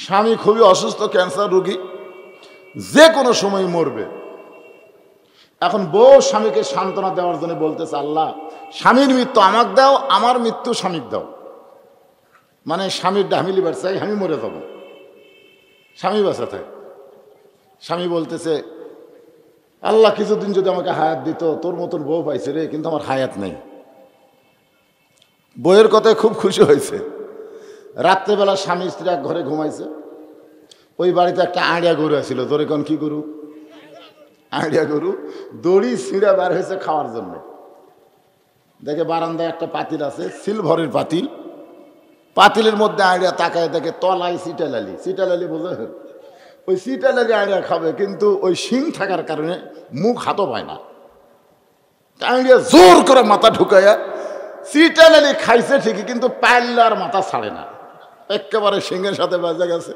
স্বামী খুবই অসুস্থ, ক্যান্সার রোগী, যে কোনো সময় মরবে। এখন বউ স্বামীকে সান্ত্বনা দেওয়ার জন্য বলতেছে, আল্লাহ স্বামীর মৃত্যু আমাকে দাও, আমার মৃত্যু স্বামীকে দাও। মানে স্বামীর ডামিলি বাড়ছে, আমি মরে যাব, স্বামী বাঁচা থাকে। স্বামী বলতেছে, আল্লাহ কিছুদিন যদি আমাকে হায়াত দিত, তোর মতন বউ পাইছে রে, কিন্তু আমার হায়াত নেই। বউয়ের কথায় খুব খুশি হয়েছে। রাত্রেবেলা স্বামী স্ত্রী এক ঘরে ঘুমাইছে। ওই বাড়িতে একটা আড়িয়া গরু আছিল। তোর এখন কি গরু? আড়িয়া গরু। দড়ি ছিঁড়া বার হয়েছে খাওয়ার জন্য। দেখে বারান্দায় একটা পাতিল আছে, সিলভারের পাতিল। পাতিলের মধ্যে আড়িয়া তাকায় দেখে তলায় সিটালালি। সিটালালি বোঝে? ওই সিটালালি আড়িয়া খাবে, কিন্তু ওই শিং থাকার কারণে মুখ হাতও পায় না। আড়িয়া জোর করে মাথা ঢুকাইয়া সিটালালি খাইছে ঠিকই, কিন্তু পাল্লার মাথা ছাড়ে না, একেবারে শিংয়ের সাথে বাজা গেছে।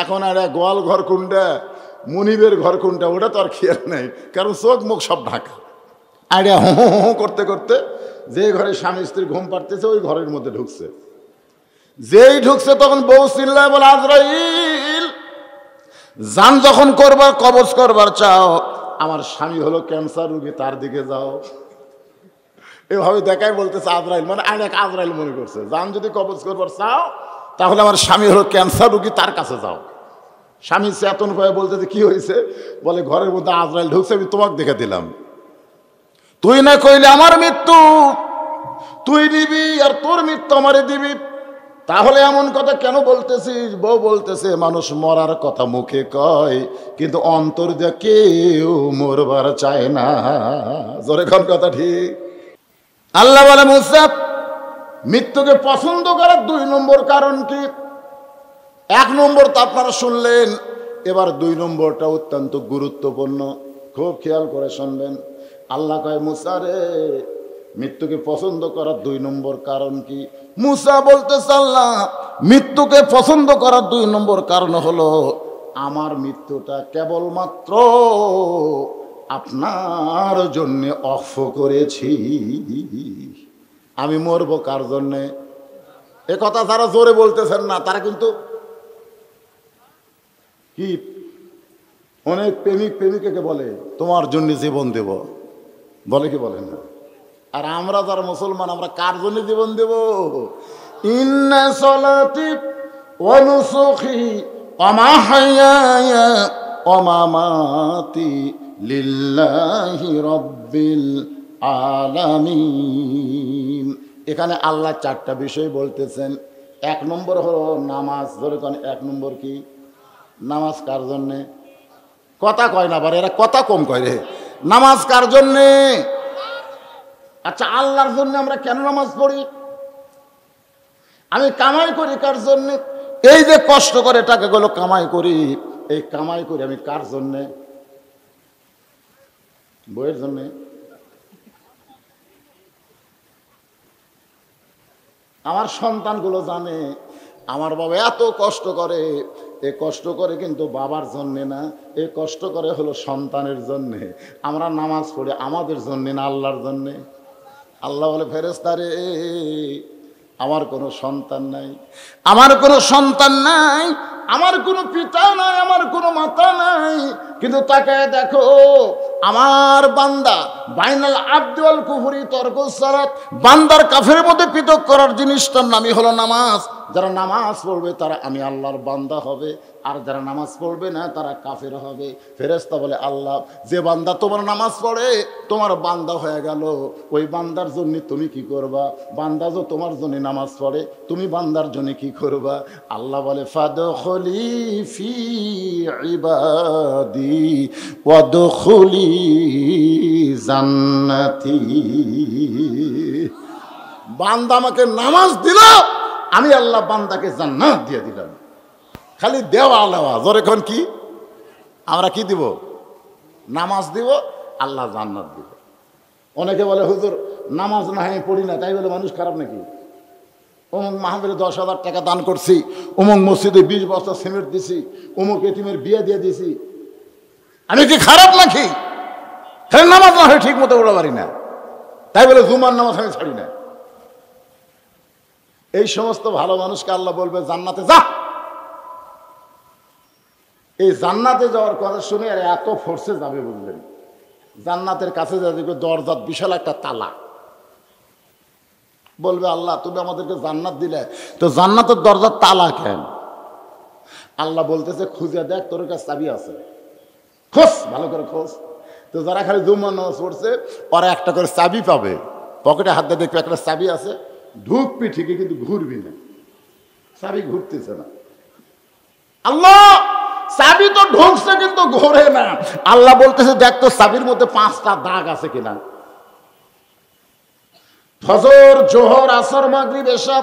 এখন আর গোয়াল ঘর কোনটা, মনিবের ঘর কোনটা, ওটা তো আর খেয়াল নেই, কারণ চোখ মুখ সব ঢাকা। আইডিয়া হো হো করতে করতে যে ঘরে স্বামী স্ত্রী ঘুম পাড়তেছে ওই ঘরের মধ্যে ঢুকছে। যেই ঢুকছে তখন বউ চিল্লায় বলে, আজরাইল, জান যখন করবার কবজ করবার চাও, আমার স্বামী হলো ক্যান্সার রোগী, তার দিকে যাও। এভাবে দেখাই বলতেছে আজরাইল, মানে আজরাইল মনে করছে, জান যদি কবজ করবার চাও তাহলে আমার স্বামী হলো ক্যান্সার রোগী, তার কাছে যাও। স্বামী চেতন করে বলতেছে, কি হয়েছে? বলে, ঘরের মধ্যে আজরাইল ঢুকছে, আমি তোমাকে দেখে দিলাম। তুই না কইলে আমার মৃত্যু তুই দিবি, আর তোর মৃত্যু আমারে দিবি, তাহলে এমন কথা কেন বলতেছিস? বউ বলতেছে, মানুষ মরার কথা মুখে কয়, কিন্তু অন্তর দিয়ে কেউ মরবার চায় না। জোরে কোন কথা ঠিক? আল্লাহ বলে, মুসা, মৃত্যুকে পছন্দ করার 2 নম্বর কারণ কি? 1 নম্বর তো আপনারা শুনলেন, এবার 2 নম্বরটা অত্যন্ত গুরুত্বপূর্ণ, খুব খেয়াল করে শুনবেন। আল্লাহ কয়, মুসা রে, মৃত্যুকে পছন্দ করার 2 নম্বর কারণ কি? মুসা বলতেছে, আল্লাহ, মৃত্যুকে পছন্দ করার 2 নম্বর কারণ হলো, আমার মৃত্যুটা কেবলমাত্র আপনার জন্য অফ করেছি। আমি মরবো কার জন্যে? এ কথা যারা জোরে বলতেছেন না, তারা কিন্তু কি, অনেক প্রেমিক প্রেমিকাকে বলে তোমার জন্য জীবন দেব, বলে কি বলেন না? আর আমরা যারা মুসলমান, আমরা কার জন্য জীবন দেব? ইন্না সলাতি ওয়া নুসুকি ওয়া মাহইয়ায়া ওয়া মামাতি লিল্লাহি রাব্বিল আলামিন। এখানে আল্লাহ 4টা বিষয় বলতেছেন। 1 নম্বর হলো নামাজ। ধরে কোন 1 নম্বর কি? নামাজ কার জন্যে? কথা কয় না, এরা কথা কম কয় রে। নামাজ কার জন্যে? আচ্ছা, আল্লাহর জন্য আমরা কেন নামাজ পড়ি? আমি কামাই করি কার জন্যে? এই যে কষ্ট করে টাকাগুলো কামাই করি, এই কামাই করি আমি কার জন্যে? বইয়ের জন্যে? আমার সন্তানগুলো জানে আমার বাবা এত কষ্ট করে, এ কষ্ট করে কিন্তু বাবার জন্যে না, এ কষ্ট করে হলো সন্তানের জন্যে। আমরা নামাজ পড়ি আমাদের জন্যে না, আল্লাহর জন্যে। আল্লাহ বলে, ফেরেশতারে, আমার কোনো সন্তান নাই, আমার কোনো সন্তান নাই, আমার কোনো পিতা নাই, আমার কোনো মাতা নাই, কিন্তু তাকায় দেখো আমার বান্দা, বাইনাল আবদি ওয়াল কুফরি তরকুস সালাত, বান্দার কাফের মধ্যে পৃথক করার জিনিসটার নামই হলো নামাজ। যারা নামাজ পড়বে তারা আমি আল্লাহর বান্দা হবে, আর যারা নামাজ পড়বে না তারা কাফের হবে। ফেরেশতা বলে, আল্লাহ, যে বান্দা তোমার নামাজ পড়ে তোমার বান্দা হয়ে গেল, ওই বান্দার জন্য তুমি কি করবা? বান্দা যে তোমার জন্য নামাজ পড়ে, তুমি বান্দার জন্য কি করবা? আল্লাহ বলে, ফাদখুলি ফি ইবাদি ওয়াদখুলি জান্নাতি। বান্দা আমাকে নামাজ দিল, আমি আল্লাহ বান্দাকে জান্নাত দিয়ে দিলাম। খালি দেওয়া আলাওয়া। জোরে কোন কি? আমরা কি দিব? নামাজ দিব, আল্লাহ জান্নাত দিব। অনেকে বলে, হুজুর নামাজ না আমি পড়ি না, তাই বলে মানুষ খারাপ নাকি? অমুক মাহফিলে 10,000 টাকা দান করছি, অমুক মসজিদে 20 বস্তা সিমেন্ট দিছি, অমুক এতিমের বিয়ে দিয়ে দিছি, আমি কি খারাপ নাকি? খালি নামাজ না হয় ঠিক মতো পড়া পারি না, তাই বলে জুমার নামাজ আমি ছাড়ি না। এই সমস্ত ভালো মানুষকে আল্লাহ বলবে জান্নাতে যা, এই জান্নাতে যাওয়ার কথা শুনে আর এত ফোর্সে যাবে বুঝলেন। জান্নাতের কাছে যাবে, দরজার বিশাল একটা তালা। বলবে আল্লাহ তুমি আমাদেরকে জান্নাত দিলে, তো জান্নাতের দরজার তালা কেন? আল্লাহ বলতেছে খুঁজে দেখ, তোর কাছে চাবি আছে, খোঁজ, ভালো করে খোঁজ। তো যারা খালি জুম্মার নামাজ পড়ছে ওরা একটা করে চাবি পাবে, পকেটে হাত দিয়ে দেখবে একটা চাবি আছে, ঢুকবি ঠিকই কিন্তু ঘুরবি না, চাবি ঘুরতেছে না। আল্লাহ চাবি তো ঢুকছে কিন্তু ঘোরে না। আল্লাহ বলতেছে দেখ তো চাবির মধ্যে 5টা দাগ আছে কিনা। ফজর, জোহর, আসর, মাগরিব, এশা,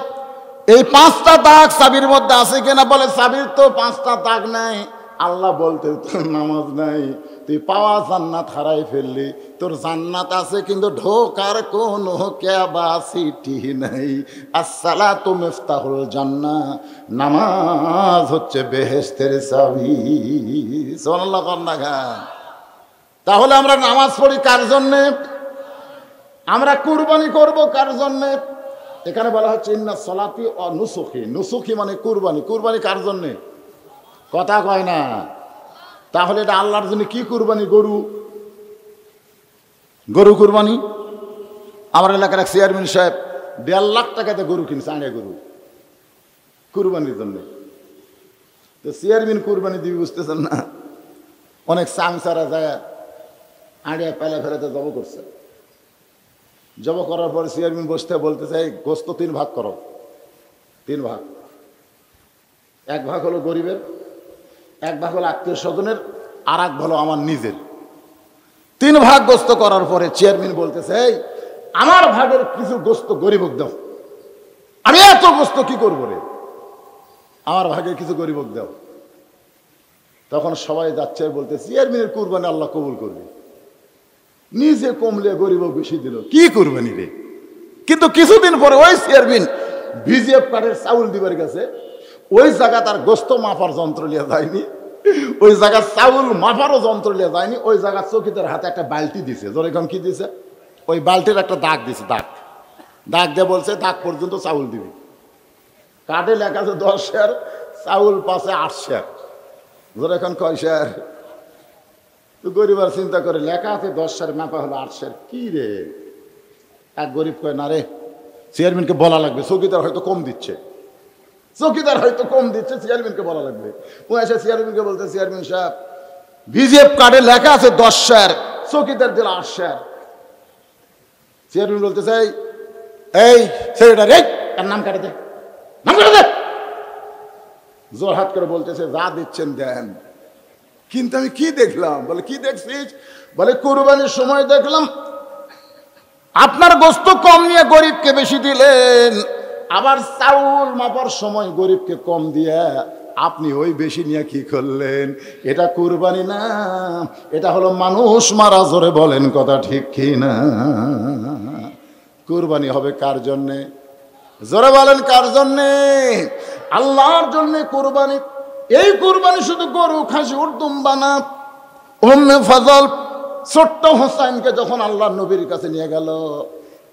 এই 5টা দাগ চাবির মধ্যে আছে কিনা। বলে চাবির তো 5টা দাগ নাই। আল্লাহ বলতে তোর নামাজ নাই, তুই পাওয়া জান্নাত হারাই ফেললি। তোর জান্নাত আছে কিন্তু ঢোকার কোনো ক্যাপাসিটি নাই। আসসালাতু মিফতাহুল জান্নাহ, নামাজ হচ্ছে বেহেশতের চাবি। সুবহানাল্লাহ কন্যা গান। তাহলে আমরা নামাজ পড়ি কার জন্যে? আমরা কুরবানি করব কার জন্যে? এখানে বলা হচ্ছে ইন্না সলাতি ও নুসুখি। নুসুখি মানে কুরবানি। কুরবানি কার জন্যে? কথা কয় না। তাহলে এটা আল্লাহর জন্য কি কুরবানি? গরু, গরু কুরবানি। আমার এলাকার এক চেয়ারম্যান সাহেব 1.5 লাখ টাকাতে গরু কিনছে, আড়িয়া গরু, কুরবানির জন্য। তো চেয়ারম্যান কুরবানি দিবি বুঝতেছেন না, অনেক সাংসারা যায় আড়িয়া পেলা ফেরাতে জব করছে। জব করার পরে চেয়ারম্যান বসতে বলতে চাই গোস্ত 3 ভাগ করো। 3 ভাগ। 1 ভাগ হলো গরিবের, 1 ভাগ হলো আত্মীয় স্বজনের, আর 1 ভাগ হলো আমার নিজের। 3 ভাগ গোস্ত করার পরে চেয়ারম্যান বলতেছে এই আমার ভাগের কিছু গোস্ত গরিবক দাও। আমি এত গোস্ত কি করবো রে, আমার ভাগের কিছু গরিবক দাও। তখন সবাই যাচ্ছে বলতে চেয়ারম্যানের কুরবানি আল্লাহ কবুল করবে। নিজে কমলে গরিবক বেশি দিল, কি কুরবানি রে। কিন্তু কিছুদিন পরে ওই চেয়ারম্যান বিজিএফ কার্ডের চাউল দিবার গেছে, ওই জায়গা তার গোস্ত মাপার যন্ত্র লিয়ে যায়নি, ওই জায়গা চাউল মাপারও যন্ত্র লিয়ে যায়নি। ওই জায়গা চৌকিদার হাতে একটা বালতি দিছে, যেরকম কি দিছে, ওই বালতির একটা দাগ দিছে, দাগ দাগ দিয়ে বলছে দাগ পর্যন্ত চাউল দিবি। কার্ডে লেখা আছে 10 শেয়ার, চাউল পাশে 8 শেয়ার, যেরকম কয় শেয়ার। তো গরিব আর চিন্তা করে লেখা আছে 10 শেয়ার, মাপা হলো 8 শেয়ার, কি রে। এক গরিব কয় না রে, চেয়ারম্যানকে বলা লাগবে, চৌকিদার হয়তো কম দিচ্ছে, চৌকিদার হয়তো কম দিচ্ছে, চেয়ারম্যানকে বলা লাগবে। ও এসে চেয়ারম্যানকে বলতে চেয়ারম্যান সাহেব বিজিএফ কার্ডে লেখা আছে 10 শেয়ার, চৌকিদার দিল 8 শেয়ার। চেয়ারম্যান বলতে চাই এই সেক্রেটারি তার নাম কাটে দে, নাম কাটে দে। জোর হাত করে বলতেছে যা দিচ্ছেন দেন। কিন্তু আমি কি দেখলাম? বলে কি দেখছিস? বলে কুরবানির সময় দেখলাম আপনার গোস্ত কম নিয়ে গরিবকে বেশি দিলেন, আবার চাউল মাপার সময় গরিবকে কম দিয়ে আপনি ওই বেশি নিয়ে কি করলেন? এটা কুরবানি না, এটা হলো মানুষ মারা। জোরে বলেন কথা ঠিক কি না? কুরবানি হবে কার জন্যে? জোরে বলেন কার জন্যে? আল্লাহর জন্যে কুরবানি। এই কুরবানি শুধু গরু, খাসি, দুম্বা না। উম্মে ফজল ছোট্ট হোসাইনকে যখন আল্লাহ নবীর কাছে নিয়ে গেল,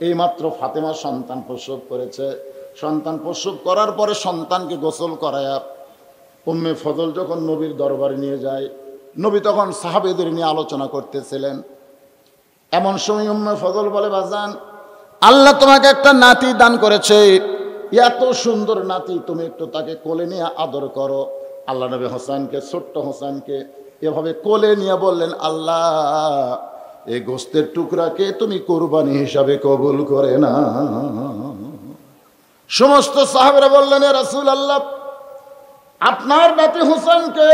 এই মাত্র ফাতেমা সন্তান প্রসব করেছে। সন্তান প্রসব করার পরে সন্তানকে গোসল করায়া উম্মে ফজল যখন নবীর দরবারে নিয়ে যায়, নবী তখন সাহাবেদের নিয়ে আলোচনা করতেছিলেন। এমন সময় উম্মে ফজল বলে বাজান, আল্লাহ তোমাকে একটা নাতি দান করেছে, এত সুন্দর নাতি, তুমি একটু তাকে কোলে নিয়ে আদর করো। আল্লাহ নবী হোসেনকে, ছোট্ট হোসেনকে এভাবে কোলে নিয়ে বললেন, আল্লাহ এই গোস্তের টুকরাকে তুমি কুরবানি হিসাবে কবুল করে না। সমস্ত সাহাবেরা বললেন, এ রাসূলুল্লাহ, আপনার নাতি হোসেনকে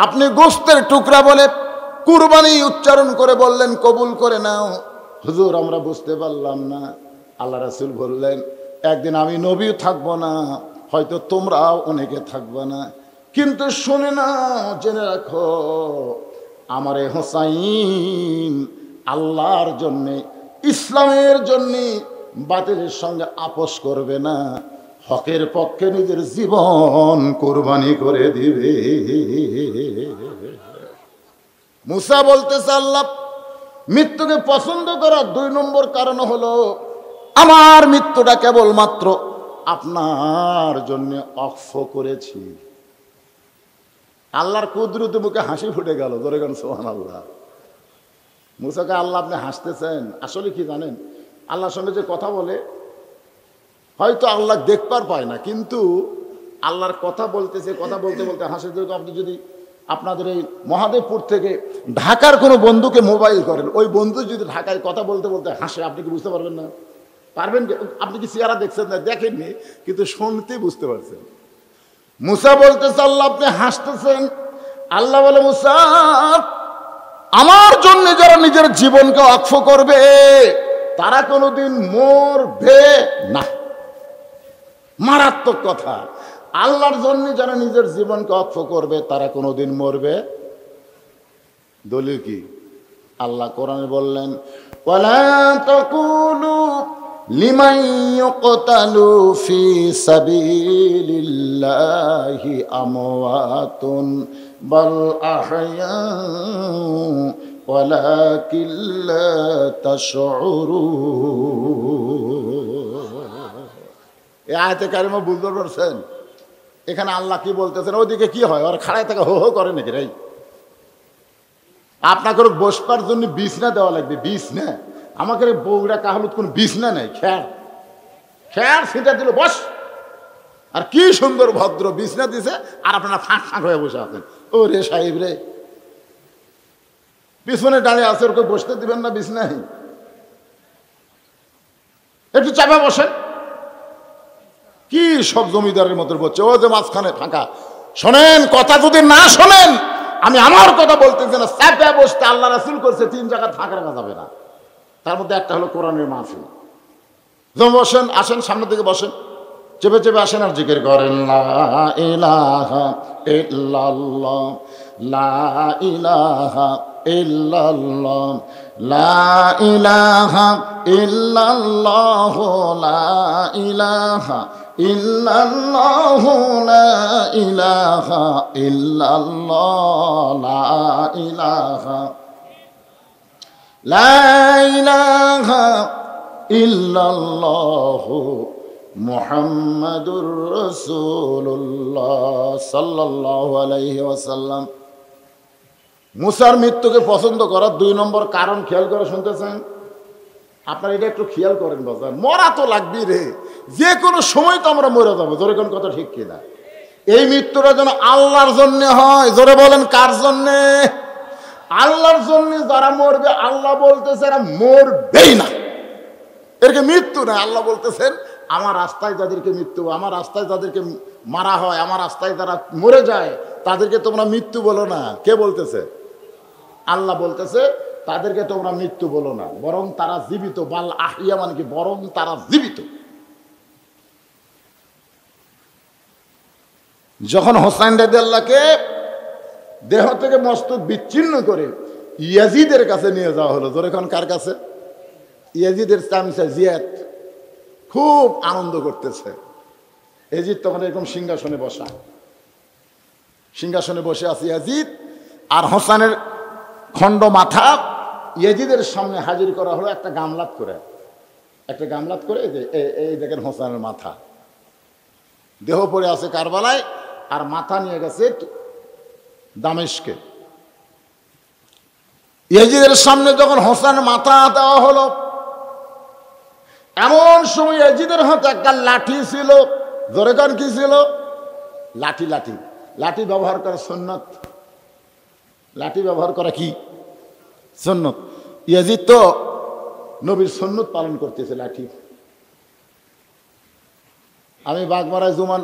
আপনি গোস্তের টুকরা বলে কুরবানি উচ্চারণ করে বললেন কবুল করে নাও। হুজুর আমরা বুঝতে পারলাম না। আল্লাহ রাসূল বললেন, একদিন আমি নবীও থাকবো না, হয়তো তোমরাও অনেকে থাকবে না, কিন্তু শুনে না, জেনে রাখো, আমার এই হোসাইন আল্লাহর জন্যে, ইসলামের জন্যে বাতিলের সঙ্গে আপোষ করবে না, হকের পক্ষে নিজের জীবন কোরবানি করে দিবে। মুসা বলতেছে, আল্লাহ মৃত্যুকে পছন্দ করার 2 নম্বর কারণ হলো আমার মৃত্যুটা কেবলমাত্র আপনার জন্য অক্ষ করেছি। আল্লাহর কুদরতে মুখে হাসি ফুটে গেল, জোরে গান সুবহানাল্লাহ। মুসাকে আল্লাহ আপনি হাসতেছেন, আসলে কি জানেন, আল্লাহর সঙ্গে যে কথা বলে হয়তো আল্লাহ দেখবার পায় না, কিন্তু আল্লাহর কথা বলতেছে, কথা বলতে বলতে হাসে। আপনি যদি আপনাদের এই মহাদেবপুর থেকে ঢাকার কোনো বন্ধুকে মোবাইল করেন, ওই বন্ধু যদি ঢাকায় কথা বলতে বলতে হাসে, আপনি কি বুঝতে পারবেন না? পারবেন কি? আপনি কি চেহারা দেখছেন না? দেখেননি, কিন্তু শুনতে বুঝতে পারছেন। মুসা বলতেছে আল্লাহ আপনি হাসতেছেন। আল্লাহ বলে মুসা, আমার জন্য যারা নিজের জীবনকে অক্ষ করবে তারা কোনোদিন মরবে না। মারাত্মক কথা। আল্লাহর জন্য যারা নিজের জীবনকে অক্ষ করবে তারা কোনোদিন মরবে। দলিল কি? আল্লাহ কোরআনে বললেন, ওয়ালা তাকুলু লিমান ইউকতালু ফি সাবিলিল্লাহি আমওয়াতুন বাল আহয়াউ ওয়ালাকিন লা তাশউরুন। এই আয়াতে কারিমা বুঝতে পারছেন? এখানে আল্লাহ কি বলতেছেন? ওইদিকে কি হয়, ওরা খাড়ায় থেকে হো হো করে নাকি? রে, আপনাকে বসবার জন্য বিছনা দেওয়া লাগবে। বিছনা আমাকে বউরা কাহলুত কোন বিছনা নেই, খ্যার খ্যার সেটা দিল বস। আর কি সুন্দর ভদ্র বিছনা দিছে, আর আপনারা ফাঁক ফাঁক হয়ে বসে আছেন। ও রে সাহেব রে, পিছনে দাঁড়িয়ে আছে, ওকে বসতে দিবেন না বিছনায়? একটু চাপা বসেন। কি সব জমিদারের মতো বলছে, ও যে মাঝখানে ফাঁকা। শোনেন, কথা যদি না শোনেন, আমি আমার কথা বলতেছি না, চাপা বসতে আল্লাহ রাসূল করছে, 3 জায়গা ফাঁকা রাখা যাবে না। তার মধ্যে একটা হলো কোরআনের মাহফিল। যেমন বসেন, আসেন সামনের দিকে বসেন, চেপে চেপে আসেন আর জিকির করেন, লা ইলাহা ইল্লাল্লাহ, লা ইলাহা ইল্লাল্লাহ, লা ইলাহা ইল্লাল্লাহ, লা ইলাহা ইল্লাল্লাহ, লা ইলাহা ইল্লাল্লাহ, লা ইলাহা, লা ইলাহা ইল্লাল্লাহ মুহাম্মাদুর রাসূলুল্লাহ সাল্লাল্লাহু আলাইহি ওয়াসাল্লাম। মুসার মৃত্যুকে পছন্দ করার 2 নম্বর কারণ খেয়াল করে শুনতেছেন? আপনারা এটা একটু খেয়াল করেন বাজার, মরা তো লাগবেই রে, যে কোনো সময় তো আমরা মরে যাবো। জোরে কোন কথা ঠিক কিনা? এই মৃত্যুটা যেন আল্লাহর জন্য হয়। জোরে বলেন, কার জন্যে? আল্লাহর জন্য। যারা মরবে আল্লাহ বলতেছে এরা মরবেই না, এরকে মৃত্যু না। আল্লাহ বলতেছেন আমার রাস্তায় যাদেরকে মৃত্যু, আমার রাস্তায় যাদেরকে মারা হয়, আমার রাস্তায় যারা মরে যায় তাদেরকে তোমরা মৃত্যু বলো না। কে বলতেছে? আল্লাহ বলতেছে তাদেরকে তোমরা মৃত্যু বলো না, বরং তারা জীবিত। বাল আহিয়া মানে কি? বরং তারা জীবিত। যখন হোসাইন রাদিয়াল্লাহকে দেহ থেকে মস্তক বিচ্ছিন্ন করে ইয়াজিদের কাছে নিয়ে যাওয়া হলো। জোরে কোন কার কাছে? ইয়াজিদের চামচা জিয়াদ খুব আনন্দ করতেছে। ইয়াজিদ তখন এরকম সিংহাসনে বসা, সিংহাসনে বসে আছে ইয়াজিদ, আর হোসেনের খণ্ড মাথা ইয়াজিদের সামনে হাজির করা হলো একটা গামলাত করে। একটা গামলাত করে এই দেখেন হোসেনের মাথা, দেহ পড়ে আছে কারবালায়, আর মাথা নিয়ে গেছে দামেস্কে। ইয়াজিদের সামনে যখন হোসেনের মাথা দেওয়া হলো, এমন সময় ইয়াজিদের হাতে একটা লাঠি ছিল। জোরে কান কি ছিল? লাঠি। লাঠি লাঠি ব্যবহার করা সুন্নত। লাঠি ব্যবহার করা কি সুন্নত? ইয়াজিদ তো নবীর সুন্নত পালন করতেছে লাঠি। আমি বাগমারায় জুমান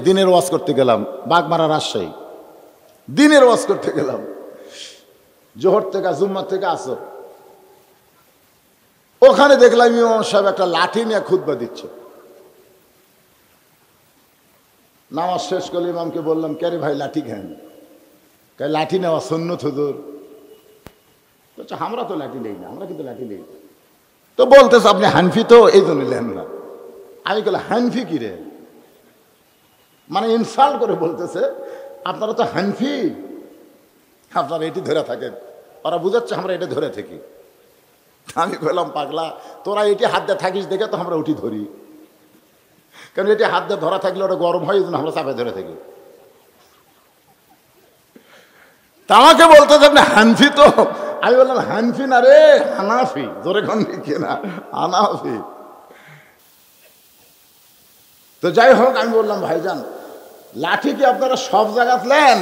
দিনের ওয়াজ করতে গেলাম, বাগমারা রাজশাহী। দিনের ওয়াজ করতে গেলাম, জোহর থেকে জুম্মার থেকে আসর। ওখানে দেখলাম ইমাম সাহেব একটা লাঠি নিয়ে খুতবা দিচ্ছে। নামাজ শেষ করলে ইমামকে বললাম, কে রে ভাই লাঠি খান? লাঠি নেওয়া সুন্নত হুজুর। বলছে আমরা তো লাঠি নেই না, আমরা কিন্তু লাঠি নেই। তো বলতেছে আপনি হানফি তো, এই জন্য নেন না। আমি বললাম হানফি কি রে? মানে ইনসাল্ট করে বলতেছে আপনারা তো হানফি, আপনারা এটি ধরে থাকেন। ওরা বুঝাচ্ছে আমরা এটা ধরে থাকি। আমি বললাম পাগলা, তোরা এটি হাত দিয়ে থাকিস দেখে তো আমরা উঠি ধরি, কারণ এটি হাত দিয়ে ধরা থাকলে ওটা গরম হয়, এই জন্য আমরা চাপে ধরে থাকি। তা আমাকে বলতেছে আপনি হানফি তো? আমি বললাম হানফি না রে, হানাফি। জোরে কোন কি না, হানাফি। তো যাই হোক, আমি বললাম ভাইজান লাঠি কি আপনারা সব জায়গায় নেন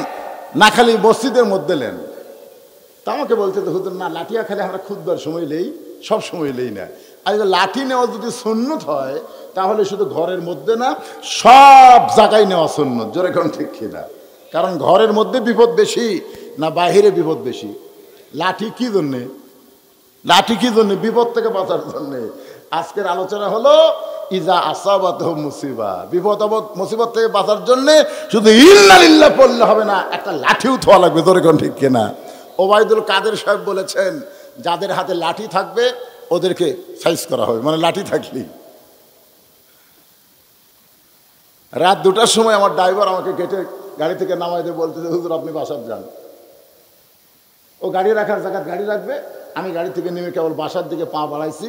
না খালি মসজিদের মধ্যে নেন? তা আমাকে বলছে তো হুজুর না, লাঠিয়া খালি আমরা খুতবার সময় নেই, সব সময় নেই না। আর লাঠি নেওয়া যদি সুন্নত হয় তাহলে শুধু ঘরের মধ্যে না, সব জায়গায় নেওয়া সুন্নত। জোরে কোন ঠিক কিনা? কারণ ঘরের মধ্যে বিপদ বেশি না বাহিরে বিপদ বেশি? লাঠি কি জন্যে? লাঠি কি জন্যে? বিপদ থেকে বাঁচার জন্যে। আজকের আলোচনা হলো ইজা আসাবাত মুসিবা, বিপদ আপদ মুসিবত থেকে বাঁচার জন্যে শুধু ইন্নালিল্লাহ পড়লে হবে না, একটা লাঠিও থোয়া লাগবে। জোরে কোন ঠিক কিনা? ওবায়দুল কাদের সাহেব বলেছেন যাদের হাতে লাঠি থাকবে ওদেরকে সাইজ করা হবে, মানে লাঠি থাকলেই। রাত 2টার সময় আমার ড্রাইভার আমাকে গেটে গাড়ি থেকে নামাই দিয়ে বলতেছে হুজুর আপনি বাসার যান। ও গাড়ি রাখার জায়গা গাড়ি রাখবে, আমি গাড়ি থেকে নেমে কেবল বাসার দিকে পা বাড়াইছি,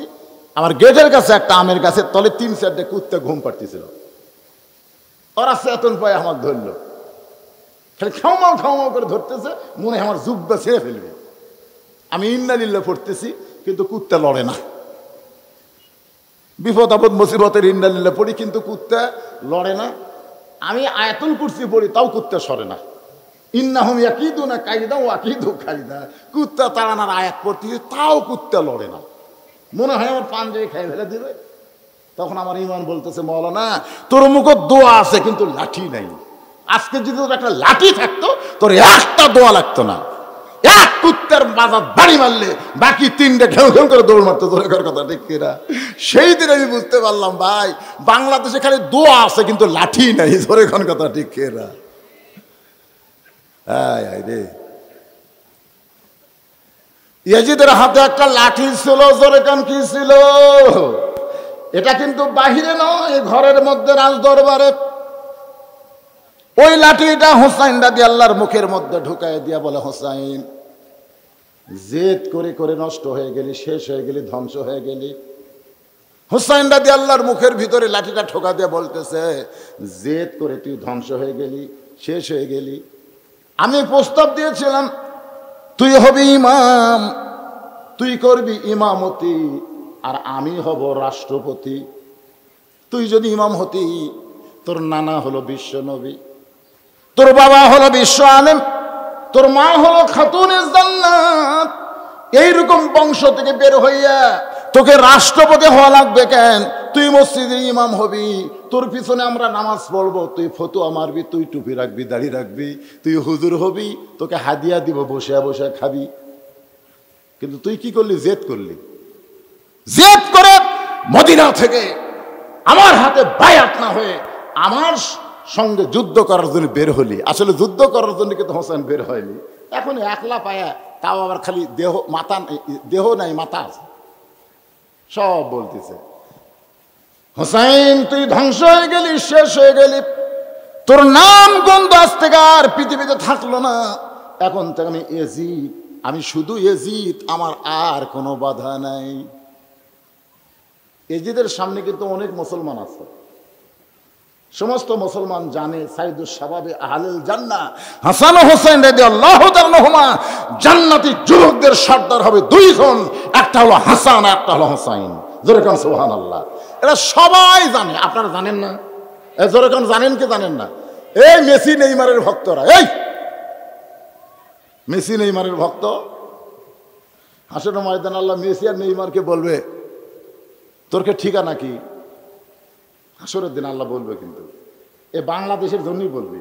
আমার গেটের কাছে একটা আমের গাছের তলে 3-4টে কুত্তে ঘুম পাড়তেছিল। ওরা চেতন পায়ে আমাকে ধরলো, খালি খাওয়াও খাওয়াও করে ধরতেছে, মনে হয় আমার জুব্বা ছেড়ে ফেলবে। আমি ইন্নালিল্লাহ পড়তেছি কিন্তু কুত্তা লড়ে না। বিপদ আপদ মুসিবতের ইন্নালিল্লাহ পড়ি কিন্তু কুত্তা লড়ে না। আমি আয়াতুল কুরসি পড়ি তাও কুত্তা সরে না। ইন্নাহুম ইয়াকিদুনা কাইদা ওয়া আকিদু কাইদা, কুত্তা তাড়ানোর আয়াত পড়তেছি তাও কুত্তা লড়ে না। মনে হয় আমার পাঞ্জাবি খেয়ে ফেলে দিবে। তখন আমার ইমান বলতেছে মাওলানা তোর মুখে দোয়া আছে কিন্তু লাঠি নাই। আজকে যদি তোর একটা লাঠি থাকতো তোর একটা দোয়া লাগতো না। এক কুত্তার বাজার বাড়ি মারলে বাকি 3টে ঘেউ ঘেউ করে দৌড় মারতো। তোর কথা ঠিক কিনা? সেই দিন আমি বুঝতে পারলাম ভাই বাংলাদেশে খালি দোয়া আছে কিন্তু লাঠি নাই। তোর কথা ঠিক কিনা? রে ইয়াজিদের হাতে একটা লাঠি ছিল। জোরে কান কি ছিল? এটা কিন্তু বাহিরে নয়, ঘরের মধ্যে রাজ দরবারে। ওই লাঠিটা হোসাইন রাদিয়াল্লাহর মুখের মধ্যে ঢুকায় দিয়া বলে হোসাইন জেদ করে করে নষ্ট হয়ে গেলি, শেষ হয়ে গেলি, ধ্বংস হয়ে গেলি। হোসাইন রাদিয়াল্লাহর মুখের ভিতরে লাঠিটা ঠোকা দিয়ে বলতেছে জেদ করে তুই ধ্বংস হয়ে গেলি, শেষ হয়ে গেলি। আমি প্রস্তাব দিয়েছিলাম তুই হবি ইমাম, তুই করবি ইমামতি, আর আমি হব রাষ্ট্রপতি। তুই যদি ইমাম হতি, তোর নানা হলো বিশ্ব নবী, তোর বাবা হলো বিশ্ব আলেম, তোর মা হলো খাতুনে জান্নাত। এইরকম বংশ থেকে বের হইয়া তোকে রাষ্ট্রপতি হওয়া লাগবে কেন? তুই মসজিদের ইমাম হবি, তোর পিছনে আমরা নামাজ পড়বো, তুই ফতুয়া মারবি, তুই টুপি রাখবি, দাড়ি রাখবি, তুই হুজুর হবি, তোকে হাদিয়া দিব, বসে বসে খাবি। কিন্তু তুই কি করলি? জেদ করলি। জেদ করে মদিনা থেকে আমার হাতে বায়াত না হয়ে আমার সঙ্গে যুদ্ধ করার জন্য বের হলি। আসলে যুদ্ধ করার জন্য কিন্তু হোসেন বের হয়নি, এখন একলা পায়া, তাও আবার খালি দেহ, মাথা দেহ নাই মাথা আছে, সব বলতেছে হোসেন তুই ধ্বংস হয়ে গেলি, শেষ হয়ে গেলি, তোর নাম গন্ধ আজ থেকে আর পৃথিবীতে থাকলো না। এখন থেকে আমি এজিদ, আমি শুধু এজিদ, আমার আর কোনো বাধা নাই। এজিদের সামনে কিন্তু অনেক মুসলমান আছে, সমস্ত মুসলমান জানে সাইদুস শাবাবে আহলুল জান্নাহ হাসান ও হোসেন রাদিয়াল্লাহু তাআলা জান্নাতি যুবকদের সর্দার হবে 2 জন, একটা হলো হাসান, একটা হলো হোসেন। জোরে কোন সুবহানাল্লাহ। এরা সবাই জানে, আপনারা জানেন না? জোরে কোন জানেন কি জানেন না? এই মেসি নেইমারের ভক্তরা, এই মেসি নেইমারের ভক্ত, হাসনের ময়দান আল্লাহ মেসি আর নেইমারকে বলবে তোরকে ঠিকানা কি? হাসরের দিন আল্লাহ বলবে, কিন্তু এ বাংলাদেশের জন্যই বলবে।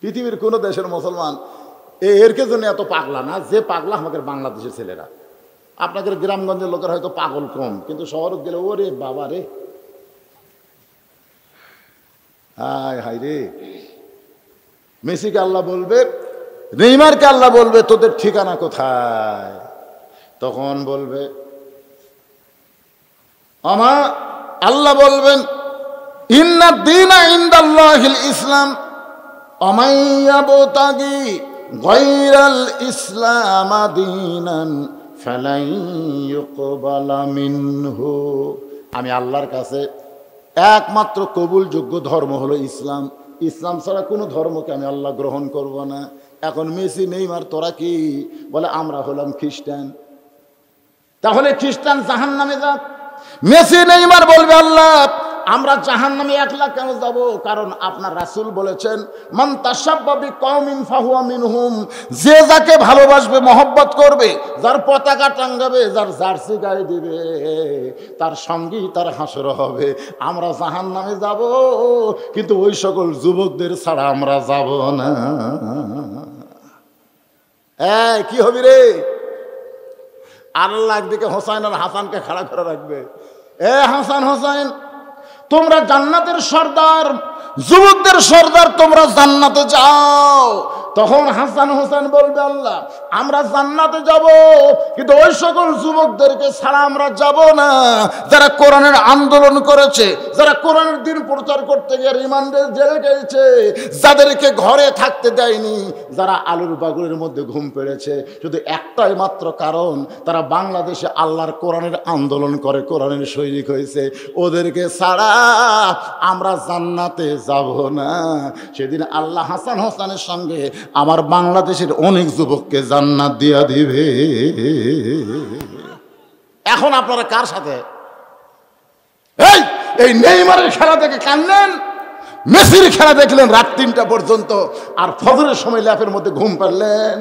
পৃথিবীর কোনো দেশের মুসলমান এরকে জন্য এত পাগলা না, যে পাগলা আমাদের বাংলাদেশের ছেলেরা। আপনাদের গ্রামগঞ্জের লোকের হয়তো পাগল কম, কিন্তু শহরে গেলে ওরে বাবা রে, হায় হায় রে। মেসিকে আল্লাহ বলবে, নেইমারকে আল্লাহ বলবে তোদের ঠিকানা কোথায়? তখন বলবে আল্লাহ বলবেন ইন্না দীনা ইনদাল্লাহিল ইসলাম ওমান ইয়াবতাগি গায়রাল ইসলাম দীনান ফালাই ইউকবালা মিনহু। আমি আল্লাহর কাছে একমাত্র কবুলযোগ্য ধর্ম হলো ইসলাম, ইসলাম ছাড়া কোনো ধর্মকে আমি আল্লাহ গ্রহণ করব না। এখন মেসি নেইমার তোরা কি বলে? আমরা হলাম খ্রিস্টান। তাহলে খ্রিস্টান জাহান্নামে যাক, মেসি নেইমার বলবে আল্লাহ আমরা জাহান্নামে একলা কেন যাব? কারণ আপনার রাসূল বলেছেন মান তাশাব্বা বিকওমিন ফাহুয়া মিনহুম, যে যাকে ভালোবাসবে মহব্বত করবে, যার পতাকা টাঙ্গাবে, যার জার্সি গায়ে দিবে, তার সঙ্গেই তার হাসর হবে। আমরা জাহান্নামে যাব, কিন্তু ওই সকল যুবকদের ছাড়া আমরা যাব না। কি হবি রে? আল্লাহ একদিকে হোসাইন আর হাসানকে খাড়া করে রাখবে। হাসান হোসাইন, তোমরা জান্নাতের সর্দার, যুবকদের সর্দার, তোমরা জান্নাতে যাও। তখন হাসান হোসেন বলবে আল্লাহ আমরা জান্নাতে যাব, কিন্তু ওই সকল যুবকদেরকে ছাড়া আমরা যাব না যারা কোরআনের আন্দোলন করেছে, যারা কোরআনের দিন প্রচার করতে গিয়ে রিমান্ডে জেলে গেছে, যাদেরকে ঘরে থাকতে দেয়নি, যারা আলুর বাগুরের মধ্যে ঘুম পেড়েছে, শুধু একটাই মাত্র কারণ তারা বাংলাদেশে আল্লাহর কোরআনের আন্দোলন করে কোরআনের সৈনিক হয়েছে। ওদেরকে ছাড়া আমরা জান্নাতে যাব না। সেদিন আল্লাহ হাসান হোসেনের সঙ্গে আমার বাংলাদেশের অনেক যুবককে জান্নাত দিয়া দিবে। এখন আপনারা কার সাথে? এই নেইমারের খেলা দেখে কান্দেন, মেসির খেলা দেখলেন রাত 3টা পর্যন্ত, আর ফজরের সময় ল্যাপের মধ্যে ঘুম পারলেন।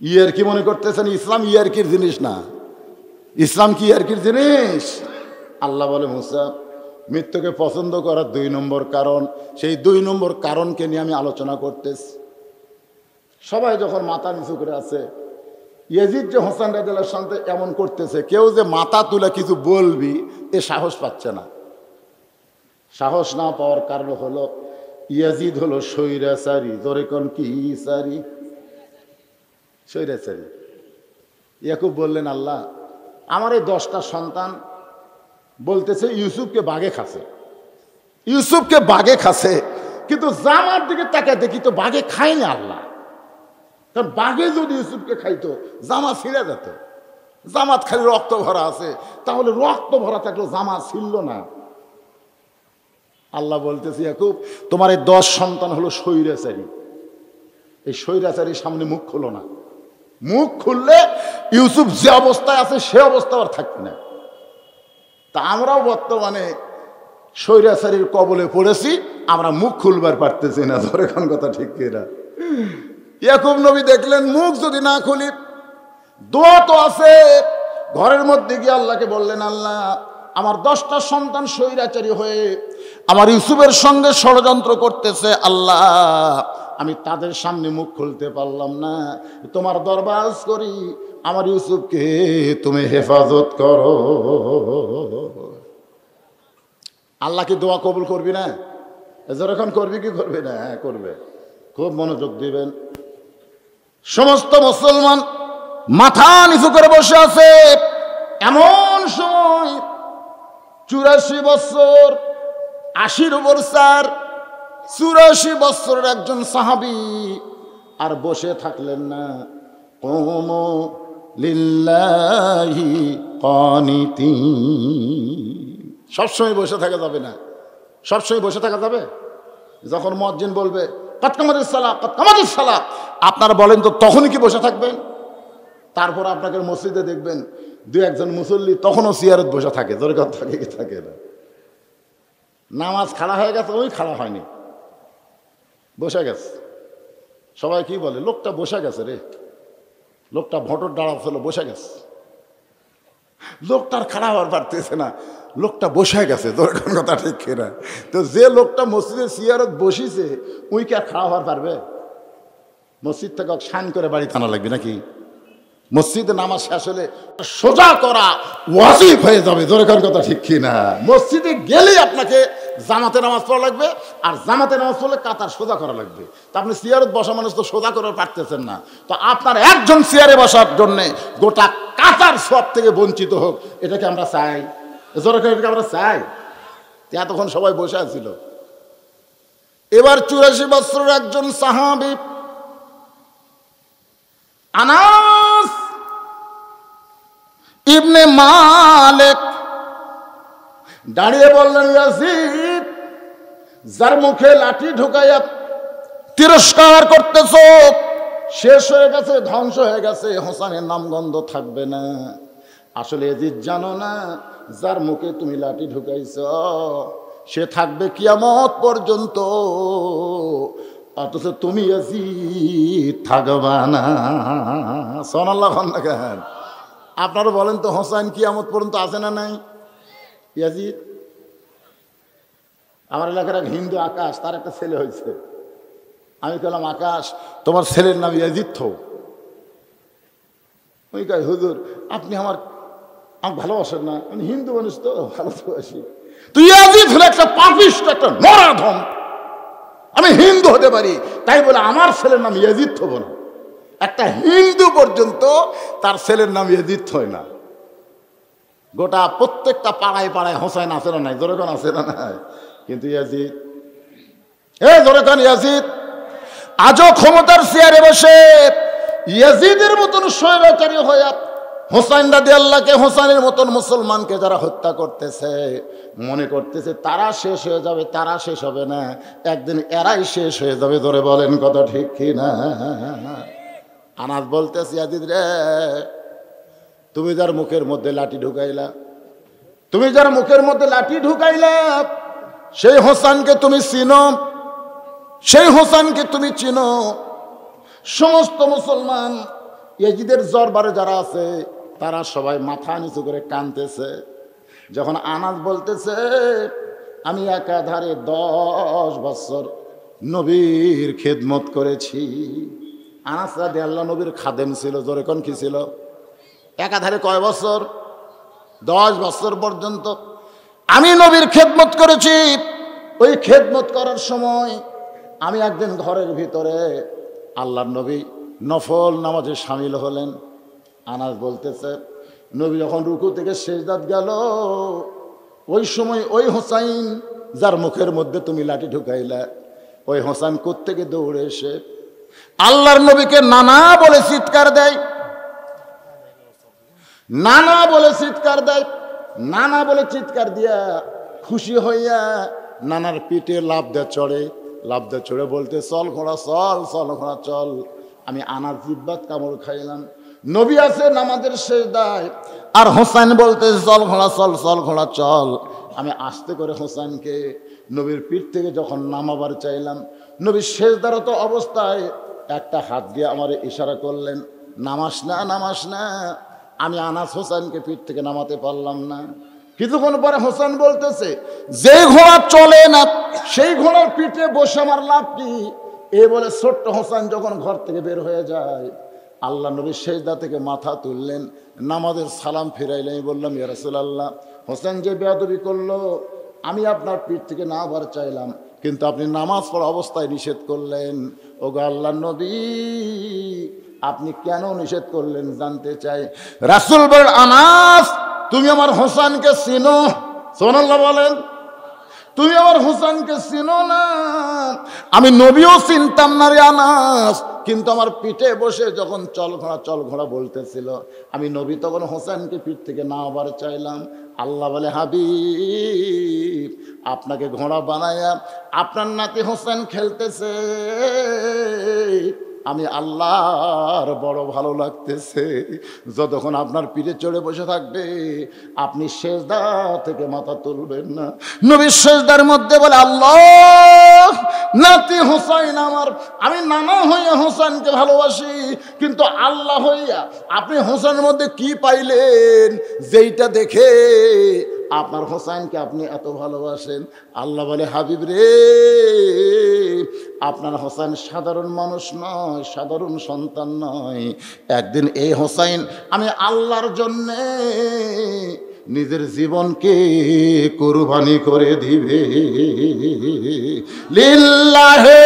ইয়ার কি মনে করতেছেন ইসলাম ইয়ারকির জিনিস না? ইসলাম কি ইয়ারকির জিনিস? আল্লাহ বলে মুসা মৃত্যুকে পছন্দ করার 2 নম্বর কারণ, সেই 2 নম্বর কারণকে নিয়ে আমি আলোচনা করতেছি। সবাই যখন মাথা নিচু করে আছে, ইয়াজিদ যে হোসেন রাদিয়াল্লাহু আনহু এমন করতেছে, কেউ যে মাথা তুলে কিছু বলবি এ সাহস পাচ্ছে না। সাহস না পাওয়ার কারণ হলো ইয়াজিদ হলো স্বৈরাচারী। জোরে কোন কি সারি? স্বৈরাচারী। ইয়াকুব বললেন আল্লাহ আমার এই 10টা সন্তান বলতেছে ইউসুফকে বাঘে খাচ্ছে, ইউসুফকে বাঘে খাচ্ছে, কিন্তু জামার দিকে তাকায় দেখি তো বাঘে খায়নি আল্লাহ। কারণ বাঘে যদি ইউসুফকে খাইতো জামা ছিঁড়ে যেত। জামাত খালি রক্ত ভরা আছে, তাহলে রক্ত ভরা থাকলেও জামা ছিঁড়ল না। আল্লাহ বলতেছে ইয়াকুব তোমার এই 10 সন্তান হলো স্বৈরাচারী, এই স্বৈরাচারীর সামনে মুখ খুলো না। মুখ খুললে ইউসুফ যে অবস্থায় আছে সে অবস্থা আর থাকবে না। তা আমরাও বর্তমানে স্বৈরাচারীর কবলে পড়েছি, আমরা মুখ খুলবার পারতেছি না। ধরে কোন কথা ঠিক কিনা? ইয়াকুব নবী দেখলেন মুখ যদি না খুলি, দোয়া তো আছে। ঘরের মধ্যে গিয়ে আল্লাহকে বললেন আল্লাহ আমার 10টা সন্তান স্বৈরাচারী হয়ে আমার ইউসুফের সঙ্গে ষড়যন্ত্র করতেছে, আল্লাহ আমি তাদের সামনে মুখ খুলতে পারলাম না, তোমার দরবার করি আমার ইউসুফকে তুমি হেফাজত করো। আল্লাহ কি দোয়া কবুল করবি না? যখন করবি কি করবি না? হ্যাঁ করবে। খুব মনোযোগ দিবেন। সমস্ত মুসলমান মাথা নিচু করে বসে আছে। এমন সময় 84 বছর 80-র উপর 84 বছরের একজন সাহাবী আর বসে থাকলেন না। কুমু লিল্লাহি কানিতিন। সবসময় বসে থাকা যাবে না। সবসময় বসে থাকা যাবে? যখন মুয়াজ্জিন বলবে কদ কামাতিস সালাত, কদ কামাতিস সালাত, আপনারা বলেন তো তখনই কি বসে থাকবেন? তারপর আপনাকে মসজিদে দেখবেন 2-1জন মুসল্লি তখনও চেয়ারত বসে থাকে। জোরে কথা থাকে কি থাকে না? নামাজ খাড়া হয়ে গেছে, ওই খাড়া হয়নি, বসে গেছে। সবাই কি বলে লোকটা বসে গেছে রে, লোকটা ভোটর দাঁড়াচ্ছিল বসে গেছে। লোকটার খাড়া হওয়ার পারতেছে না, লোকটা বসে গেছে। তোর কোন কথা ঠিক কিনা? তো যে লোকটা মসজিদের চেয়ারত বসিছে ওই কি আর খাড়া হওয়ার পারবে? মসজিদ থেকে শান করে বাড়ি টানা লাগবে নাকি? মসজিদে নামাজ শেষ হলে সোজা করা ওয়াজিব হয়ে যাবে। জোরে কোন কথা ঠিক কিনা? মসজিদে গেলেই আপনাকে জামাতে নামাজ পড়া লাগবে, আর জামাতে নামাজ পড়লে কাতার সোজা করা লাগবে। তা আপনি চেয়ারে বসা মানুষ তো সোজা করে পারতেছেন না, তো আপনার একজন চেয়ারে বসার জন্য গোটা কাতার সব থেকে বঞ্চিত হোক, এটাকে আমরা চাই? জোরে করে এটাকে আমরা চাই? এতক্ষণ সবাই বসে আছিল। এবার 84 বছরের একজন সাহাবী আনাস ইবনে মালিক দাঁড়িয়ে বললেন ইয়াজিদ যার মুখে লাঠি ঢুকাইয়া তিরস্কার করতেছ, শেষ হয়ে গেছে, ধ্বংস হয়ে গেছে, হোসেনের নামগন্ধ থাকবে না। আসলে এজিদ জানো না, যার মুখে তুমি লাঠি ঢুকাইছ সে থাকবে কিয়ামত পর্যন্ত, অথচ তুমি এজিদ থাকবা না। সুবহানাল্লাহ। আপনারা বলেন তো, হোসেন কিয়ামত পর্যন্ত আছে না নাই? ইয়াজিদ, আমার এলাকার এক হিন্দু আকাশ, তার একটা ছেলে হয়েছে। আমি বললাম, আকাশ তোমার ছেলের নাম ইয়াজিদ থো? ওই কয়, হুজুর আপনি আমার ভালোবাসেন না? আমি হিন্দু মানুষ তো, ভালোবাসি। তুই ইয়াজিদ হলে একটা পাপিষ্ট, একটা নরাধম। আমি হিন্দু হতে পারি, তাই বলে আমার ছেলের নাম ইয়াজিদ থব না? একটা হিন্দু পর্যন্ত তার ছেলের নাম ইয়াজিদ হয় না। গোটা প্রত্যেকটা পাড়ায় পাড়ায় হোসেন আছে না নাই? জোরেখান আছে না নাই? কিন্তু ইয়াজিদ, জোরে খান, ইয়াজিদ আজও ক্ষমতার চেয়ারে বসে ইয়াজিদের মতন স্বৈরাচারী হয়ে হোসাইন রাদিয়াল্লাহকে, হোসেনের মতন মুসলমানকে যারা হত্যা করতেছে, মনে করতেছে তারা শেষ হয়ে যাবে, তারা শেষ হবে না, একদিন এরাই শেষ হয়ে যাবে। ধরে বলেন কথা ঠিক কি না? আনাস বলতেছে, ইয়াজিদ রে, তুমি যার মুখের মধ্যে লাঠি ঢুকাইলা, তুমি যার মুখের মধ্যে লাঠি ঢুকাইলা, সেই হোসেনকে তুমি চিনো, সেই হোসেনকে তুমি চিনো। সমস্ত মুসলমান ইয়াজিদের দরবারে যারা আছে তারা সবাই মাথা নিচু করে কাঁদতেছে। যখন আনাস বলতেছে, আমি একাধারে 10 বছর নবীর খেদমত করেছি। আনাস রাদিয়াল্লাহু নবীর খাদেম ছিল। জোরে কোন কি ছিল? একাধারে কয় বছর? 10 বছর পর্যন্ত আমি নবীর খেদমত করেছি। ওই খেদমত করার সময় আমি একদিন ঘরের ভিতরে আল্লাহর নবী নফল নামাজে শামিল হলেন। আনাস বলতেছে, নবী যখন রুকু থেকে সিজদাত গেল, ওই সময় ওই হোসাইন যার মুখের মধ্যে তুমি লাঠি ঢুকাইলা, ওই হোসেন কোত্থেকে দৌড়ে এসে আল্লাহর নবীকে নানা বলে চিৎকার দেয়, নানা বলে চিৎকার দেয়, নানা বলে চিৎকার দিয়া খুশি হইয়া নানার পিঠে লাফ দেয়া চড়ে, লাফ দেয়া চড়ে বলতে, চল ঘোড়া চল, চল ঘোড়া চল। আমি আনার জিব্বাত কামড় খাইলাম। নবী আছে নামাজের সিজদায়, আর হোসেন বলতে, চল ঘোড়া চল, চল ঘোড়া চল। আমি আস্তে করে হোসেনকে নবীর পিঠ থেকে যখন নামাবার চাইলাম, নবীর সিজদারত অবস্থায় একটা হাত দিয়ে আমার ইশারা করলেন, নামাস না, নামাস না। আমি আনাস হোসেনকে পিঠ থেকে নামাতে পারলাম না। কিছুক্ষণ পরে হোসেন বলতেছে, যে ঘোড়া চলে না সেই ঘোড়ার পিঠে বসে আমার লাভ কি? এ বলে ছোট্ট হোসেন যখন ঘর থেকে বের হয়ে যায়, আল্লাহ নবী সেজদা থেকে মাথা তুললেন, নামাজের সালাম ফিরাইলেন। আমি বললাম, ইয়া রাসূলুল্লাহ, হোসেন যে বেয়াদবি করলো, আমি আপনার পিঠ থেকে নামাবার চাইলাম, কিন্তু আপনি নামাজ পড়া অবস্থায় নিষেধ করলেন। ওগো আল্লাহর নবী, আপনি কেন নিষেধ করলেন জানতে চাই। রাসূল বলেন, আনাস, তুমি আমার হোসেনকে চিনো? সুবহানাল্লাহ বলেন। তুমি আমার হোসেনকে চিনো না? আমি নবীও চিনতাম না রে আনাস, কিন্তু আমার পিঠে বসে যখন চল ঘোড়া, চল ঘোড়া বলতেছিল, আমি নবী তখন হোসেনকে পিঠ থেকে নামাবার চাইলাম। আল্লাহ বলে, হাবিব, আপনাকে ঘোড়া বানায়া আপনার নাতি হোসেন খেলতেছে, আমি আল্লাহর বড় ভালো লাগতেছে। যতক্ষণ আপনার পিঠে চড়ে বসে থাকবে, আপনি সেজদা থেকে মাথা তুলবেন না। নবী সেজদার মধ্যে বলে, আল্লাহ, নাতি হোসেন আমার, আমি নানা হইয়া হোসেনকে ভালোবাসি, কিন্তু আল্লাহ হইয়া আপনি হোসেনের মধ্যে কি পাইলেন যেইটা দেখে আপনার হোসেনকে আপনি এত ভালোবাসেন? আল্লাহ বলে, হাবিব রে, আপনার হোসেন সাধারণ মানুষ নয়, সাধারণ সন্তান নয়। একদিন এই হোসেন আমি আল্লাহর জন্যে নিজের জীবনকে কুরবানি করে দিবে। লিল্লাহে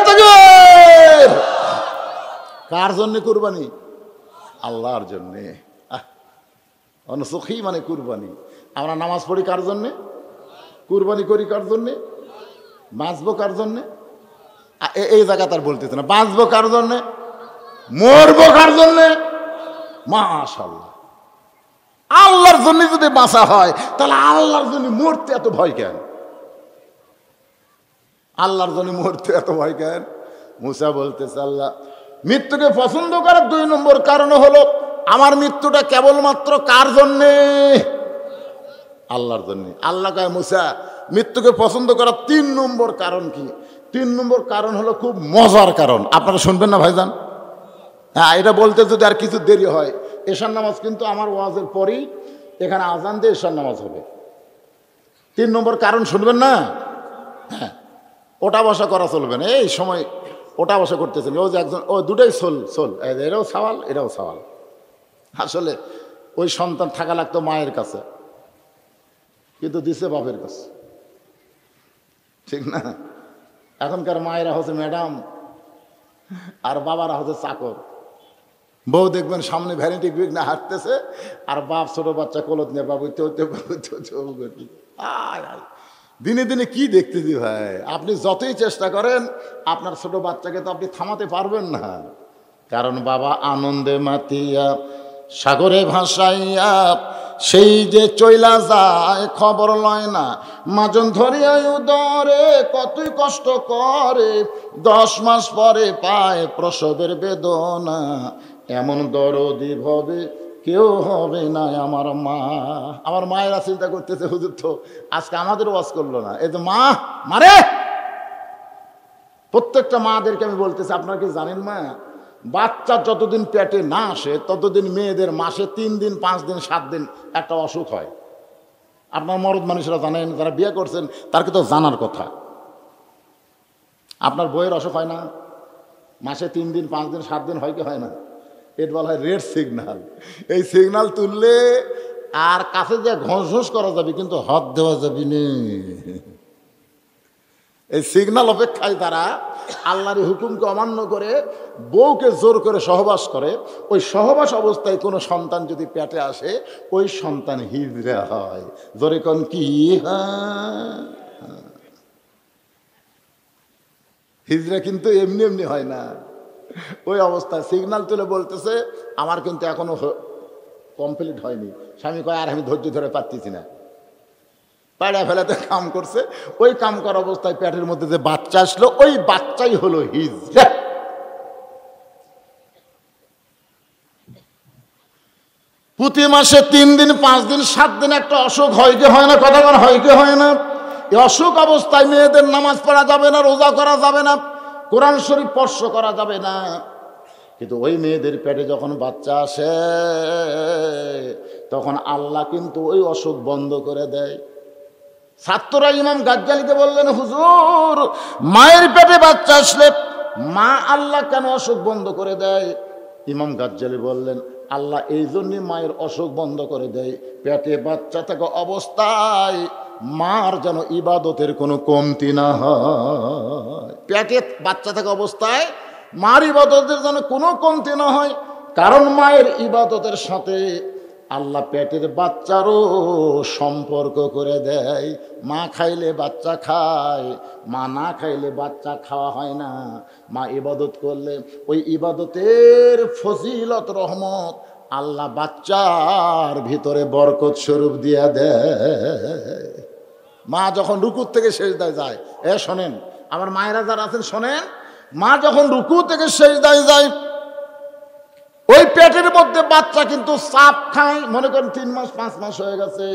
তাকবীর। কার জন্য কুরবানি? আল্লাহর জন্যে। অনসুখী মানে কুরবানি। আমরা নামাজ পড়ি কার জন্যে? কুরবানি করি কার জন্যে? বাঁচবো কার জন্যে? এই জায়গা তার বলতেছে না, বাঁচবো কার জন্যে, মরবো কার জন্যে? মাশাআল্লাহ, আল্লাহর জন্য যদি বাঁচা হয়, তাহলে আল্লাহর জন্য মরতে এত ভয় কেন? আল্লাহর জন্য মরতে এত ভয় কেন? মুসা বলতেছে আল্লাহ মৃত্যুকে পছন্দ করার 2 নম্বর কারণ হলো আমার মৃত্যুটা কেবলমাত্র কার জন্যে? আল্লাহর জন্য। আল্লাহ কয় মুসা মৃত্যুকে পছন্দ করার 3 নম্বর কারণ কি? 3 নম্বর কারণ হলো খুব মজার কারণ। আপনারা শুনবেন না ভাইজান? হ্যাঁ, এটা বলতে যদি আর কিছু দেরি হয়, এশার নামাজ কিন্তু আমার ওয়াজের পরেই এখানে আজান দিয়ে এশার নামাজ হবে। 3 নম্বর কারণ শুনবেন না? হ্যাঁ, ওটা বসা করা চলবে না। এই সময় ওটা বসা করতেছেন, ও যে একজন, ও দুটোই সোল, এরাও সওয়াল এরাও সওয়াল। আসলে ওই সন্তান থাকা লাগতো মায়ের কাছে, কিন্তু দিছে বাপের কাছে, ঠিক না? এখনকার মায়েরা হচ্ছে ম্যাডাম আর বাবারা হচ্ছে চাকর। বউ দেখবেন সামনে ভ্যানিটি ব্যাগ না হাঁটতেছে, আর বাপ ছোট বাচ্চা কলত নিয়ে বাবু দিনে দিনে কি দেখতেছি ভাই। আপনি যতই চেষ্টা করেন আপনার ছোট বাচ্চাকে তো আপনি থামাতে পারবেন না, কারণ বাবা আনন্দে মাতিয়া সাগরে ভাসাইয়া সেই যে চইলা যায় খবর লয় না, মাজন ধরিয়া উদরে কতই কষ্ট করে, 10 মাস পরে পায় প্রসবের বেদনা, এমন দরদি ভবে কেউ হবে না আমার মা। আমার মায়েরা চিন্তা করতেছে হুজুর তো আজকে আমাদের ওয়াজ করলো না, এই তো মা মারে। প্রত্যেকটা মাদেরকে আমি বলতেছি, আপনারা কি জানেন মা, বাচ্চা যতদিন পেটে না আসে ততদিন মেয়েদের মাসে 3 দিন 5 দিন 7 দিন একটা অসুখ হয়। আপনার মরদ মানুষরা জানেন, যারা বিয়ে করছেন তার কিন্তু জানার কথা। আপনার বইয়ের অসুখ হয় না? মাসে 3 দিন 5 দিন 7 দিন হয় কি হয় না? এর বলা হয় রেড সিগন্যাল। এই সিগন্যাল তুললে আর কাছে যে ঘোষ করা যাবে, কিন্তু হাত দেওয়া যাবে না। এই সিগন্যাল অপেক্ষায় তারা আল্লাহর হুকুমকে অমান্য করে বউকে জোর করে সহবাস করে। ওই সহবাস অবস্থায় কোনো সন্তান যদি পেটে আসে, ওই সন্তান হিজড়া হয়। জোরে কোন কি? হিজড়া কিন্তু এমনি এমনি হয় না। ওই অবস্থায় সিগন্যাল তুলে বলতেছে আমার কিন্তু এখনো কমপ্লিট হয়নি। স্বামী কয় আর আমি ধৈর্য ধরে পারতেছি না, পাড়া ফেলাতে কাম করছে। ওই কাম করা অবস্থায় পেটের মধ্যে যে বাচ্চা আসলো, ওই বাচ্চাই হলো হিজড়া। প্রতি মাসে 3 দিন 5 দিন 7 দিন একটা অসুখ হয় কি হয় না? কথা বলা হয় কি হয় না? এই অসুখ অবস্থায় মেয়েদের নামাজ পড়া যাবে না, রোজা করা যাবে না, কোরআন শরীফ স্পর্শ করা যাবে না। কিন্তু ওই মেয়েদের পেটে যখন বাচ্চা আসে, তখন আল্লাহ কিন্তু ওই অসুখ বন্ধ করে দেয়। ছাত্ররা ইমাম গাজ্জালিকে বললেন, হুজুর মায়ের পেটে বাচ্চা আসলে মা আল্লাহ কেন অসুখ বন্ধ করে দেয়? ইমাম গাজ্জালি বললেন, আল্লাহ এই জন্যই মায়ের অসুখ বন্ধ করে দেয়, পেটে বাচ্চা থাকা অবস্থায় মার যেন ইবাদতের কোনো কমতি না হয়। পেটে বাচ্চা থাকা অবস্থায় মার ইবাদতের যেন কোনো কমতি না হয়, কারণ মায়ের ইবাদতের সাথে আল্লাহ পেটের বাচ্চারও সম্পর্ক করে দেয়। মা খাইলে বাচ্চা খায়, মা না খাইলে বাচ্চা খাওয়া হয় না। মা ইবাদত করলে ওই ইবাদতের ফজিলত রহমত আল্লাহ বাচ্চার ভিতরে বরকত স্বরূপ দিয়া দেয়। মা যখন রুকুর থেকে সেজদায় যায়, শোনেন আমার মায়েরা যারা আছেন শোনেন, মা যখন রুকু থেকে সেজদায় যায়, ওই পেটের মধ্যে বাচ্চা কিন্তু চাপ খায়। মনে করেন 3 মাস 5 মাস হয়ে গেছে,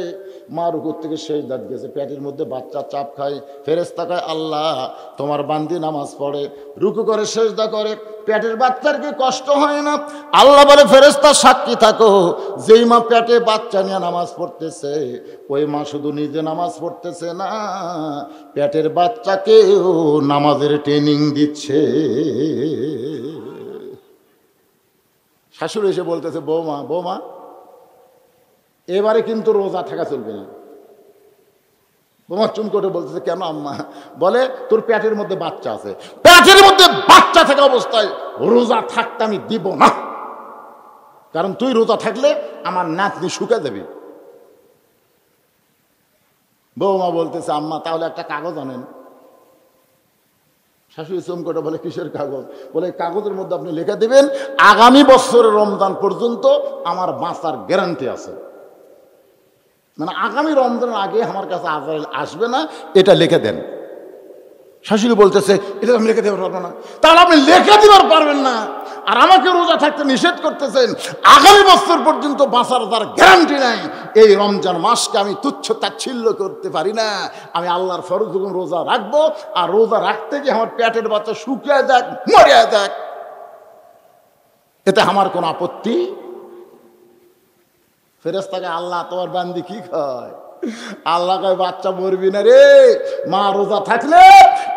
মা রুকুর থেকে সেজদায় গেছে, পেটের মধ্যে বাচ্চা চাপ খায়। ফেরেশতা কয়, আল্লাহ তোমার বান্দি নামাজ পড়ে, রুকু করে সেজদা করে, পেটের বাচ্চার কি কষ্ট হয় না? আল্লাহ বলে, ফেরেশতা সাক্ষী থাকো, যেই মা পেটে বাচ্চা নিয়ে নামাজ পড়তেছে, ওই মা শুধু নিজে নামাজ পড়তেছে না, পেটের বাচ্চাকেও নামাজের ট্রেনিং দিচ্ছে। শাশুড়ি এসে বলতেছে, বৌমা এবারে কিন্তু রোজা থাকা চলবে না। বৌমা চুম করে বলতেছে, কেন আম্মা? বলে, তোর পেটের মধ্যে বাচ্চা আছে, পেটের মধ্যে বাচ্চা থাকা অবস্থায় রোজা থাকতে আমি দিব না, কারণ তুই রোজা থাকলে আমার নাতনি শুকে যাবে। বৌমা বলতেছে, আম্মা তাহলে একটা কাগজ আনেন। শাশুড়ি চমকটা বলে, কিসের কাগজ? বলে, কাগজের মধ্যে আপনি লিখে দেবেন আগামী বছরের রমজান পর্যন্ত আমার বাঁচার গ্যারান্টি আছে, মানে আগামী রমজানের আগে আমার কাছে আজরাইল আসবে না, এটা লিখে দেন। শাশুড়ি বলতেছে এটা আমি লিখে দিতে পারবো না। তাহলে আপনি লিখে দিবার পারবেন না আর আমাকে রোজা থাকতে নিষেধ করতেছেন, আগামী বছর পর্যন্ত বাঁচার তার গ্যারান্টি নাই। এই রমজান মাসকে আমি তুচ্ছ তাচ্ছিল্য করতে পারি না। আমি আল্লাহর ফরজ হুকুম রোজা রাখবো, আর রোজা রাখতে গিয়ে আমার পেটের বাচ্চা শুকিয়ে যাক, মরিয়া যাক, এতে আমার কোনো আপত্তি। ফেরেশতাকে আল্লাহ তোমার বান্দি কি খায়? আল্লাহ কয় বাচ্চা মরবি না রে, মা রোজা থাকলে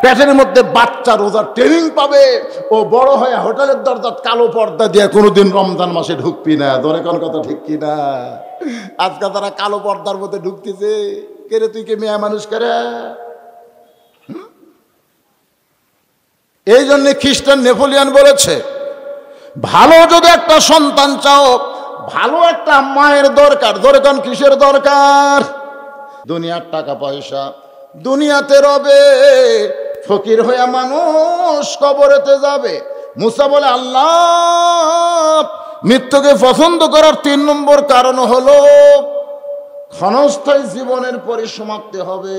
পেটের মধ্যে বাচ্চা রোজার ট্রেনিং পাবে, ও বড় হয়ে হোটেলের দরজা কালো পর্দা দিয়ে কোনোদিন রমজান মাসে ঢুকবি না। ধরে কোন কথা ঠিক কিনা? আজকাল তারা কালো পর্দার মধ্যে ঢুকতেছে। কে রে তুই কে মেয়ে মানুষ করে? এই জন্য খ্রিস্টান নেপোলিয়ন বলেছে, ভালো যদি একটা সন্তান চাও, ভালো একটা মায়ের দরকার। ধরে কোন কিসের দরকার? দুনিয়ার টাকা পয়সা দুনিয়াতে রবে, ফকির হয়ে মানুষ কবরেতে যাবে। মুসা বলে আল্লাহ মৃত্যুকে পছন্দ করার 3 নম্বর কারণ হলো ক্ষণস্থায়ী জীবনের পরিসমাপ্তি হবে,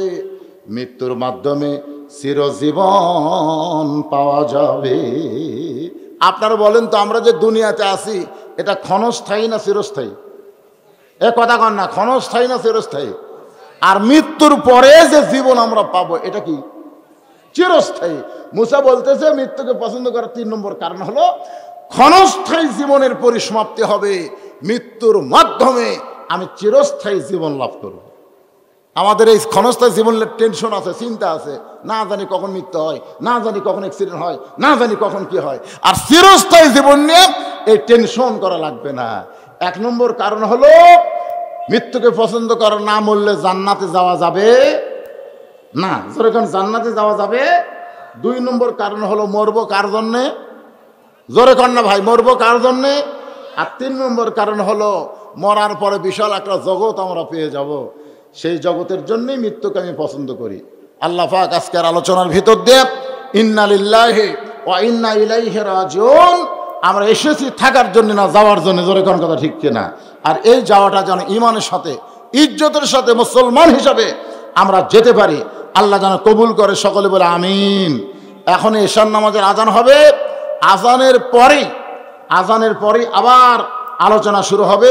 মৃত্যুর মাধ্যমে চিরজীবন পাওয়া যাবে। আপনারা বলেন তো, আমরা যে দুনিয়াতে আছি এটা ক্ষণস্থায়ী না চিরস্থায়ী? এ কথা কন না, ক্ষণস্থায়ী না চিরস্থায়ী? আর মৃত্যুর পরে যে জীবন আমরা পাবো এটা কি? চিরস্থায়ী। মুসা বলতেছে মৃত্যুকে পছন্দ করার 3 নম্বর কারণ হলো ক্ষণস্থায়ী জীবনের পরিসমাপ্তি হবে, মৃত্যুর মাধ্যমে আমি চিরস্থায়ী জীবন লাভ করব। আমাদের এই ক্ষণস্থায়ী জীবনের টেনশন আছে, চিন্তা আছে, না জানি কখন মৃত্যু হয়, না জানি কখন অ্যাক্সিডেন্ট হয়, না জানি কখন কি হয়। আর চিরস্থায়ী জীবন নিয়ে এই টেনশন করা লাগবে না। 1 নম্বর কারণ হলো মৃত্যুকে পছন্দ করা না মরলে জান্নাতে যাওয়া যাবে না। যখন জান্নাতে যাওয়া যাবে। 2 নম্বর কারণ হলো মরবো কার জন্যে? জোরে কর না ভাই, মরবো কার জন্যে? আর 3 নম্বর কারণ হলো মরার পরে বিশাল একটা জগৎ আমরা পেয়ে যাব, সেই জগতের জন্যই মৃত্যুকে আমি পছন্দ করি। আল্লাহ পাক আজকের আলোচনার ভিতর দিয়ে ইন্না লিল্লাহি ওয়া ইন্না ইলাইহি রাজিউন, আমরা এসেছি থাকার জন্য না যাওয়ার জন্য। জোরে কোন কথা ঠিক কিনা? আর এই যাওয়াটা যেন ইমানের সাথে, ইজ্জতের সাথে মুসলমান হিসাবে আমরা যেতে পারি। আল্লাহ যেন কবুল করে, সকলে বলে আমিন। এখন ঈশার নামাজের আজান হবে, আজানের পরেই আবার আলোচনা শুরু হবে।